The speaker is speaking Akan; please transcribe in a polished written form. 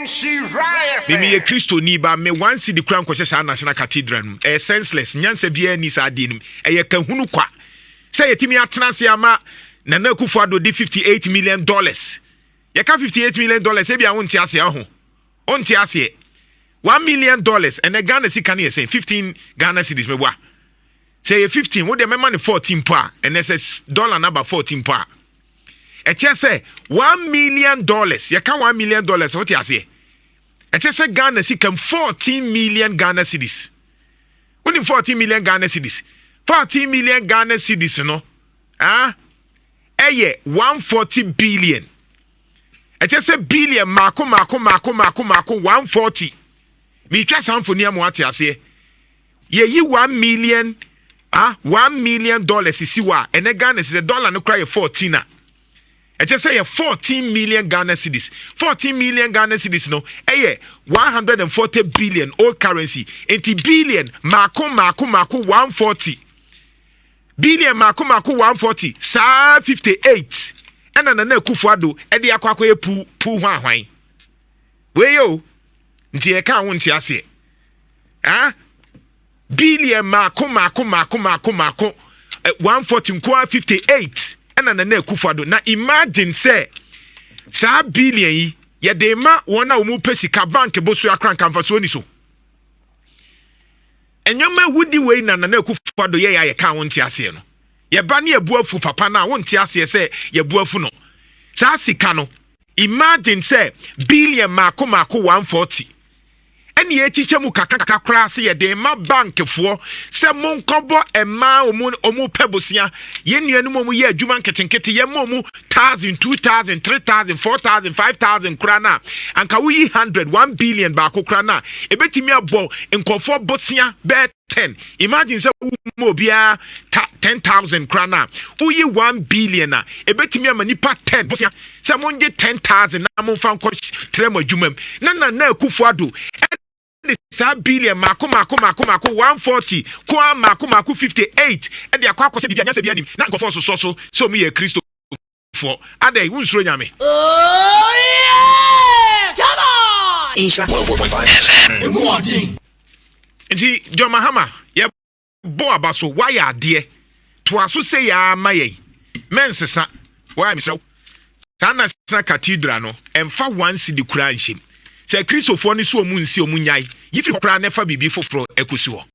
Nhyira. Me Christo ni ba me one city crown kwese National Cathedral. Senseless. Nyansa bia ni sa de nim. Kahunu kwa. Say yetimi atena se ama Nana Akufo-Addo di $58 million. Yeka $58 million e bia wonti ase ho. Onti ase. $1 million and the Ghana sika na say 15 Ghana cedis me wa. Say 15 wo de me money 14 pa and it's dollar number 14 pa. E che say $1 million. Yeka $1 million what you say? E che say Ghana sika 14 million Ghana cedis. Only 14 million Ghana cedis. 14 million Ghana cedis no. Eye 140 billion. E che say billion mako 140. Me twa samfoni am what you say. Ye $1 million $1 million isiwa and the Ghana is $1 no cry 14 na. I just say 14 million Ghana cedis. 14 million Ghana cedis no. 140 billion old currency. 80 billion mako 140. Billion mako 140. Sa 58. And Nana Akufo-Addo e de akwa pu hwan. We yo. Nti e ka won ti ase. Billion mako 140 nkwa 58 and Nana Akufo-Addo. Na imagine say sa billion yi ye de ma wona omu pesika bank bosu akran kamfaso ni so enyoma wudi we na Nana Akufo-Addo ye ka wonti ase no ye ba na ebuafu papa na wonti ase say ye buafu no sa sika no imagine say billion mako 140 eni echiche mu kakaka kra se ye de ma bank fo se mon kobo ema omu pebosia ye nuanu mu ye adwuma nketenkete ye mu 1000 2000 3000 4000 5000 kra na anka wi 100 1 billion ba ko kra na ebetimi abo nkofo bosia be 10 imagine se mo bia 10,000 kra na uyi 1 billion na ebetimi amanipa 10 bosia se monje 10,000 na mo fa nko trem adwumam na Akufo-Addo sa billion mako 140 kwa mako 58 e de akwa akose bibia nya se bia nim na nkofo so mu ye Kristo for adai wunsuro nyame come on Isha 104.5 nti John Mahama ye bo abaso why ade to aso say ya maye mensesa why misra National Cathedral no emfa one city kura nhim se Christopher ni so omu nsi omu nyai yifi kora nefa bibi foforo ekusi ho